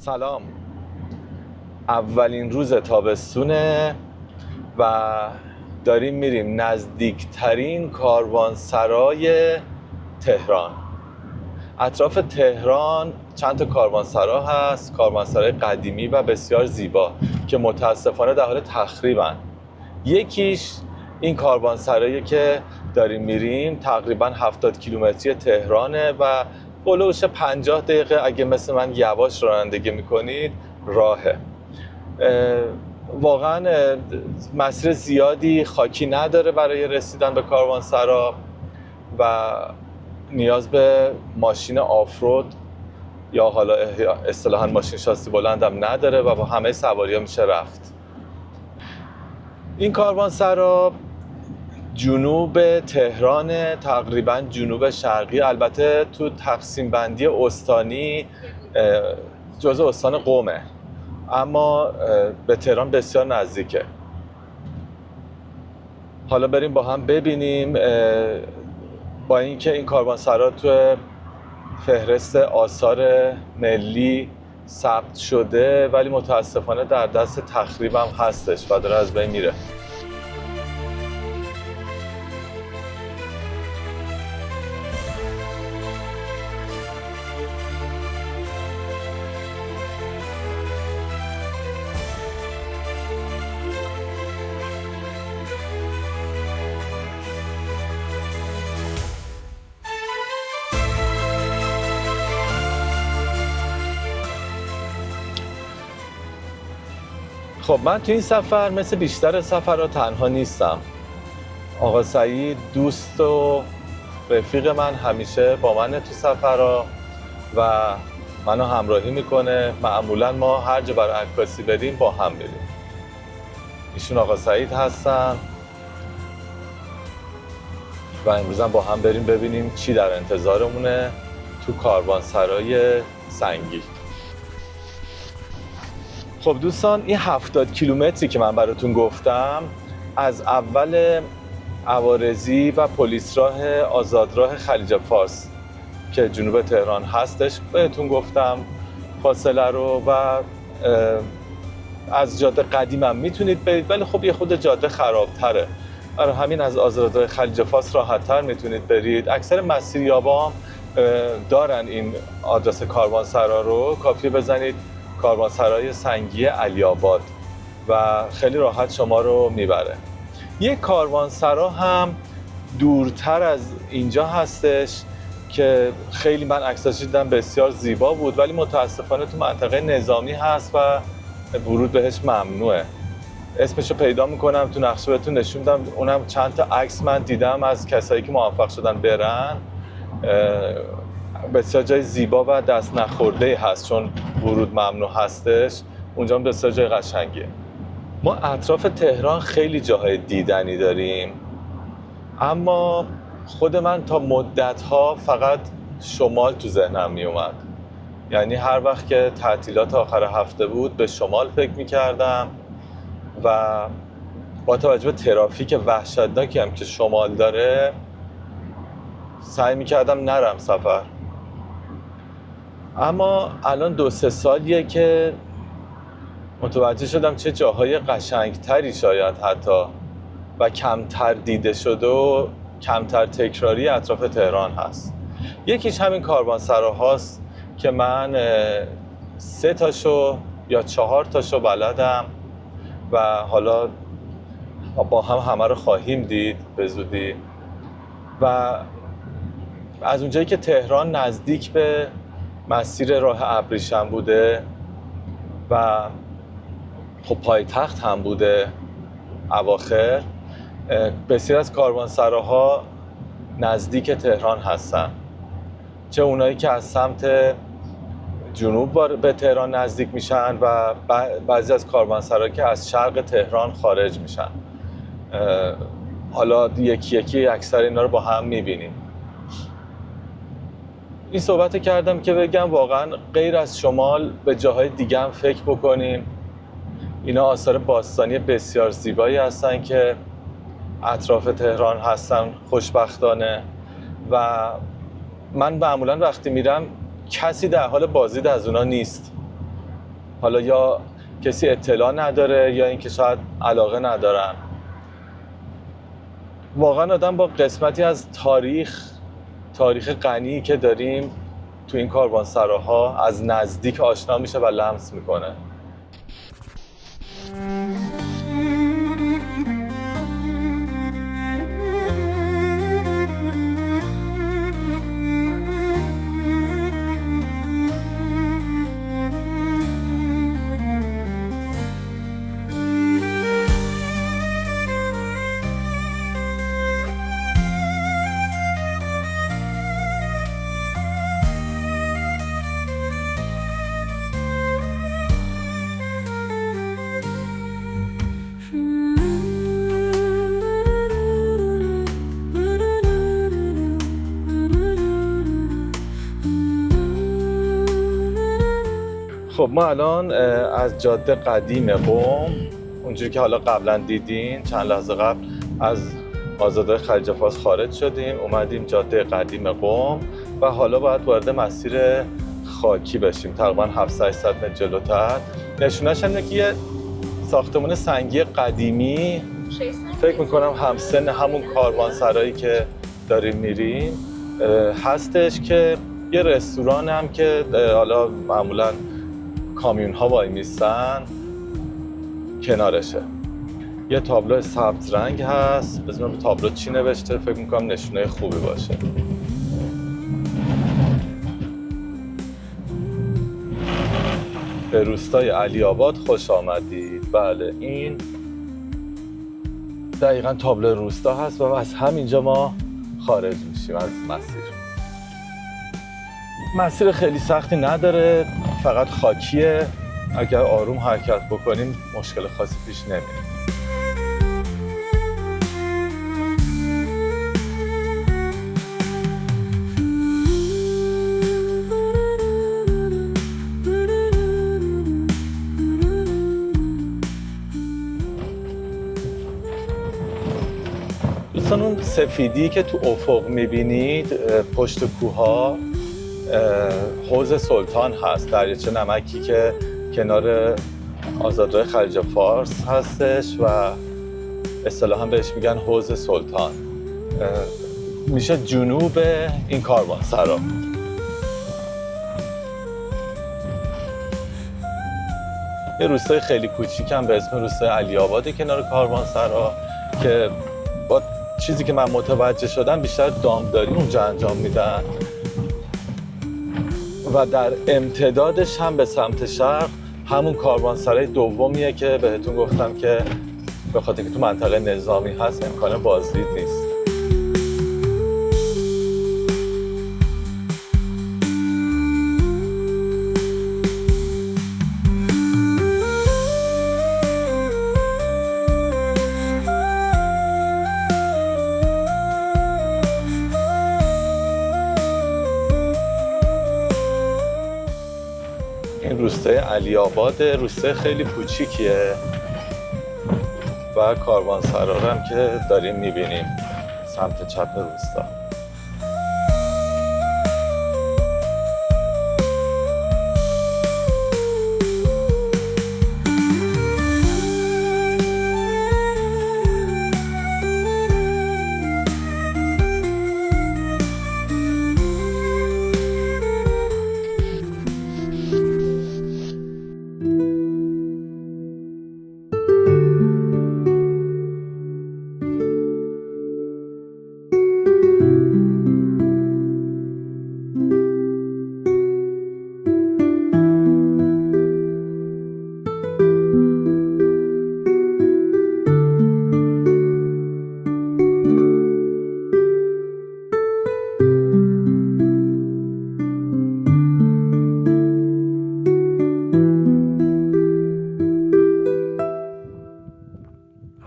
سلام. اولین روز تابستونه و داریم میریم نزدیکترین کاروانسرای تهران. اطراف تهران چند تا کاروانسرا هست، کاروانسرای قدیمی و بسیار زیبا که متاسفانه در حال تخریبن. یکیش این کاروانسرایی که داریم میریم تقریبا 70 کیلومتری تهرانه و بلوش 50 دقیقه اگه مثل من یواش رانندگی میکنید راهه. واقعا مسیر زیادی خاکی نداره برای رسیدن به کاروانسرا و نیاز به ماشین آفرود یا حالا اصطلاحاً ماشین شاسی بلند هم نداره و با همه سواری ها میشه رفت. این کاروانسرا جنوب تهران، تقریبا جنوب شرقی، البته تو تقسیم بندی استانی جزء استان قم، اما به تهران بسیار نزدیکه. حالا بریم با هم ببینیم. با اینکه این کاروانسرا تو فهرست آثار ملی ثبت شده ولی متاسفانه در دست تخریب هم هستش و داره از بین میره. خب من تو این سفر مثل بیشتر سفرها تنها نیستم. آقا سعید دوست و رفیق من همیشه با منه تو سفرها و منو همراهی میکنه. معمولا ما هر جا برای عکاسی بریم با هم بریم. ایشون آقا سعید هستن و امروز هم با هم بریم ببینیم چی در انتظارمونه تو کاروانسرای سنگی. خب دوستان، این 70 کیلومتری که من براتون گفتم از اول عوارضی و پلیس راه آزادراه خلیج فارس که جنوب تهران هستش بهتون گفتم فاصله رو و از جاده قدیم هم میتونید برید، ولی خب یه خود جاده خرابتره، برای همین از آزادراه خلیج فارس راحت‌تر میتونید برید. اکثر مسیریابا هم دارن این آدرس کاروانسرا رو، کافیه بزنید کاروانسرای سنگی علی‌آباد و خیلی راحت شما رو میبره. یک کاروانسرا هم دورتر از اینجا هستش که خیلی من عکساش دیدم بسیار زیبا بود ولی متاسفانه تو منطقه نظامی هست و ورود بهش ممنوعه. اسمشو پیدا میکنم تو نقشه بهتون نشون میدم. اونم چند تا عکس من دیدم از کسایی که موفق شدن برن. بسیار جای زیبا و دست نخورده هست چون ورود ممنوع هستش. اونجا هم بسیار جای قشنگیه. ما اطراف تهران خیلی جاهای دیدنی داریم، اما خود من تا مدت‌ها فقط شمال تو ذهنم می اومد. یعنی هر وقت که تعطیلات آخر هفته بود به شمال فکر می‌کردم و با توجه به ترافیک وحشتناکی هم که شمال داره سعی می‌کردم نرم سفر. اما الان 2-3 سالیه که متوجه شدم چه جاهای قشنگتری شاید حتی و کمتر دیده شده و کمتر تکراری اطراف تهران هست. یکیش همین کاروانسراهاست که من 3 تاشو یا 4 تاشو بلدم و حالا با هم همه رو خواهیم دید به زودی. و از اونجایی که تهران نزدیک به مسیر راه ابریشم بوده و خب پایتخت هم بوده اواخر، بسیار از کاروانسراها نزدیک تهران هستن، چه اونایی که از سمت جنوب به تهران نزدیک میشن و بعضی از کاروانسراها که از شرق تهران خارج میشن. حالا یکی یکی اکثر اینا رو با هم میبینیم. این صحبت کردم که بگم واقعا غیر از شمال به جاهای دیگه هم فکر بکنیم. اینا آثار باستانی بسیار زیبایی هستن که اطراف تهران هستن خوشبختانه و من معمولا وقتی میرم کسی در حال بازدید از اونا نیست. حالا یا کسی اطلاع نداره یا اینکه شاید علاقه ندارن. واقعا آدم با قسمتی از تاریخ غنی که داریم تو این کاروانسراها از نزدیک آشنا میشه و لمس میکنه. خب ما الان از جاده قدیم قم، اونجوری که حالا قبلا دیدین چند لحظه قبل، از آزادراه خلیج فارس خارج شدیم، اومدیم جاده قدیم قم و حالا باید وارد مسیر خاکی بشیم تقریبا 700-800 متر جلوتر. نشونش اینه که یه ساختمان سنگی قدیمی، فکر میکنم همسن همون کاروانسرایی که داریم میریم هستش، که یه رستوران هم که حالا معمولا کامیون ها وای میستن کنارشه. یه تابلو سبز رنگ هست، بذارم تابلو چی نوشته، فکر میکنم نشونه خوبی باشه. به روستای علی آباد خوش آمدید. بله این دقیقاً تابلو روستا هست و از همینجا ما خارج میشیم از مسیر خیلی سختی نداره، فقط خاکیه. اگر آروم حرکت بکنیم مشکل خاصی پیش نمیاد. دوستان اون سفیدی که تو افق میبینید پشت کوها حوض سلطان هست، دریاچه نمکی که کنار آزادراه خلیج فارس هستش و اصطلاحاً بهش میگن حوض سلطان. میشه جنوب این کاروانسرا. یه روستای خیلی کوچیکم به اسم روستای علی آباد کنار کاروانسرا که با چیزی که من متوجه شدم بیشتر دامداری اونجا انجام میدن و در امتدادش هم به سمت شرق همون کاروانسرای دومیه که بهتون گفتم که به خاطر که تو منطقه نظامی هست امکان بازدید نیست. این روستای علی آباد روستای خیلی کوچیکیه و کاروانسرا رو هم که داریم میبینیم سمت چپ روستا.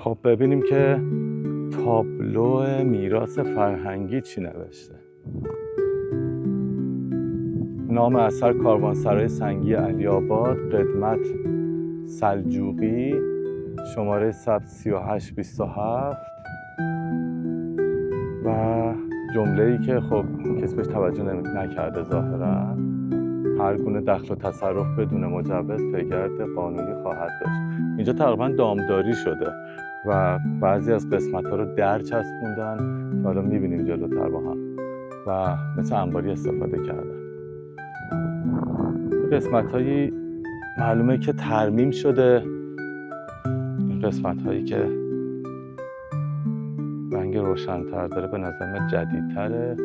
خب ببینیم که تابلو میراث فرهنگی چی نوشته. نام اثر کاروانسرای سنگی علی آباد، قدمت سلجوقی، شماره ثبت 3827 و جمله‌ای که خب کسی بهش توجه نکرده ظاهراً. هر گونه دخل و تصرف بدون مجوز پیگرد قانونی خواهد داشت. اینجا تقریبا دامداری شده و بعضی از قسمت‌ها رو در چسبوندن که حالا می‌بینیم جلوتر با هم و مثل انباری استفاده کردن. قسمت‌هایی معلومه که ترمیم شده، این قسمت‌هایی که رنگ روشن‌تر داره به نظر جدیدتره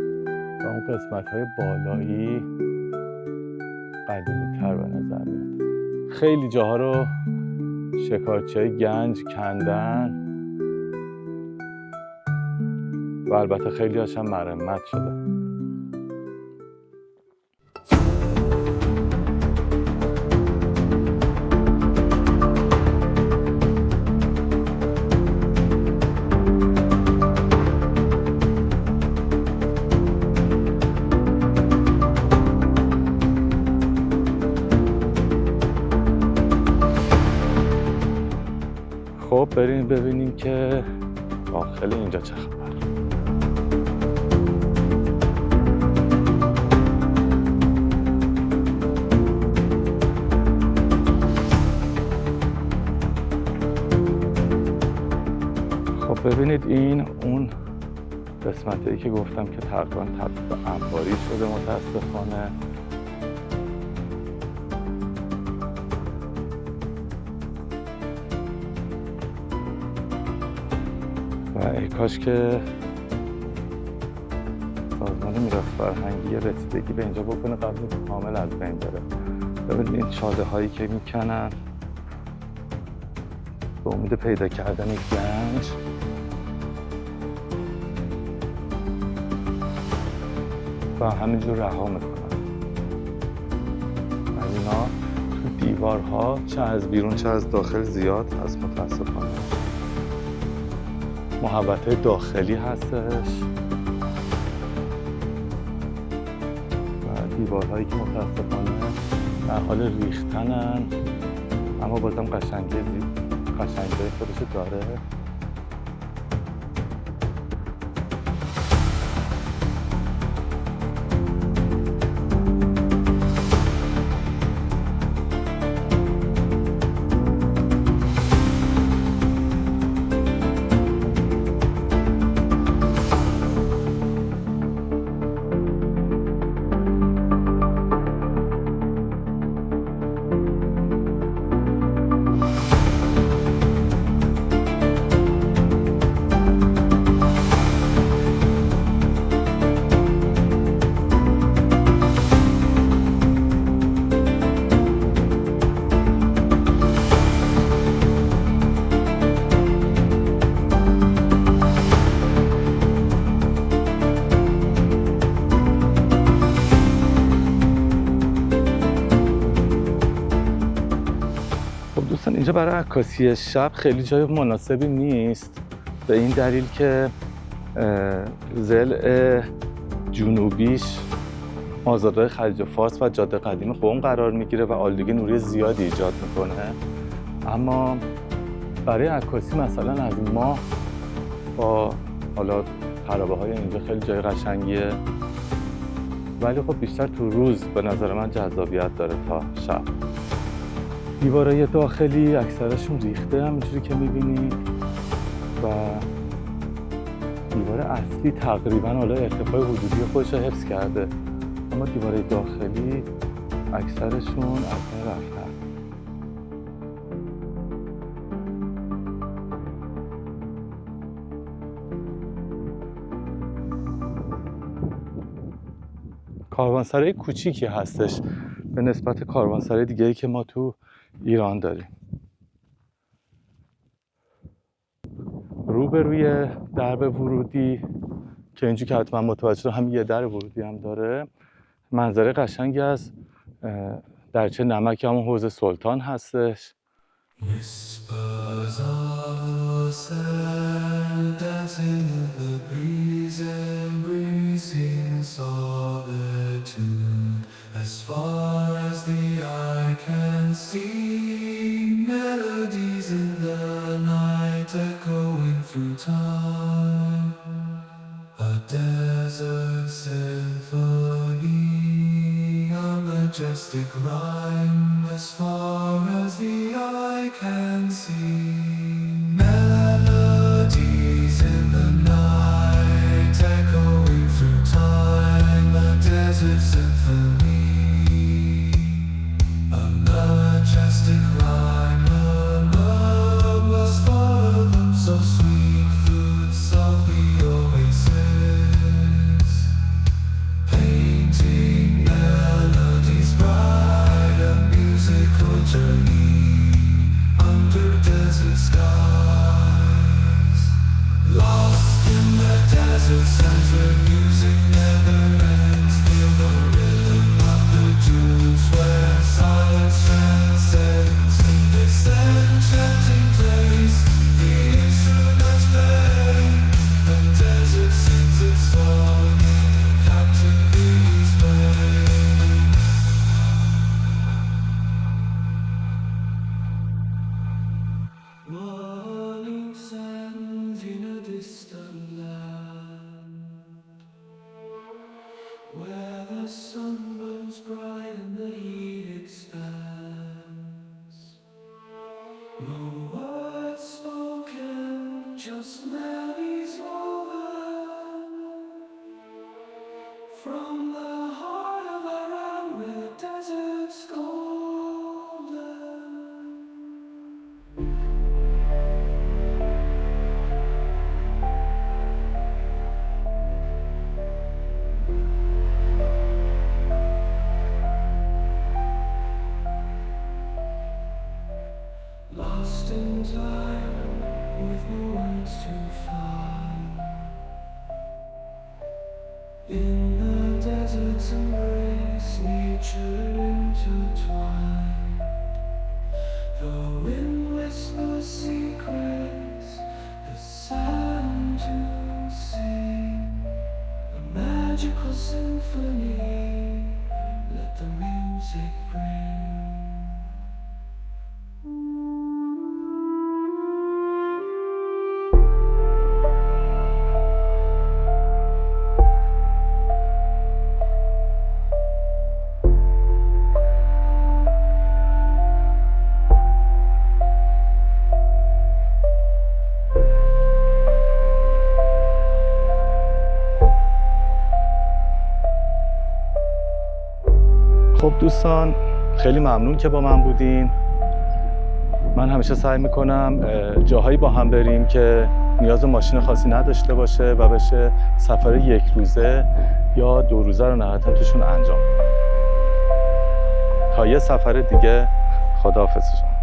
و اون قسمت‌های بالایی قدیمی‌تر به نظر میاد. خیلی جاها رو شکارچی‌های گنج کندن و البته خیلی هاش هم مرمت شده. خب بریم ببینیم که داخل اینجا چه خبر. خب ببینید این اون قسمتایی که گفتم که تقریبا تبدیل به انباری شده متاسفانه. و ای کاش که سازمان میراث فرهنگی رسیدگی به اینجا بکنه قبل اینکه کامل از بین بره. ببینید این چاله هایی که میکنن به امید پیدا کردن گنج و همینجور رها میکنن. و اینا تو دیوارها چه از بیرون چه از داخل زیاد هست متاسفانه. محوطه داخلی هستش و دیوارهایی که متاسفانه در حال ریختنن، اما بازم قشنگی خودش داره. اینجا برای عکاسی شب خیلی جای مناسبی نیست، به این دلیل که ضلع جنوبیش آزادراه خلیج فارس و جاده قدیم قم قرار میگیره و آلودگی نوری زیادی ایجاد میکنه. اما برای عکاسی مثلا از این ماه با حالا خرابه های اینجا خیلی جای قشنگیه، ولی خب بیشتر تو روز به نظر من جذابیت داره تا شب. دیوارای داخلی اکثرشون ریخته همینجوری که میبینید و دیوار اصلی تقریبا حالا ارتفاع حدودی خودش رو حفظ کرده، اما دیوارای داخلی اکثرشون از بین رفتن. کاروانسرای کوچیکی هستش به نسبت کاروانسرای دیگه‌ای که ما تو ایران داریم. روبروی درب ورودی که اینجور که حتما متوجه شدید هم یه در ورودی هم داره، منظره قشنگی از دریچه نمک همون حوض سلطان هستش. As far as the eye can see, melodies in the night echoing through time, a desert symphony, a majestic lost in time with no words to find. In the desert's embrace, nature intertwined. The wind whispers secrets, the sun to sing. A magical symphony, let the music bring. خب دوستان، خیلی ممنون که با من بودین. من همیشه سعی میکنم جاهایی با هم بریم که نیاز ماشین خاصی نداشته باشه و بشه سفر 1 روزه یا 2 روزه رو نهایتا توشون انجام بدم. تا یه سفر دیگه، خداحافظ شما.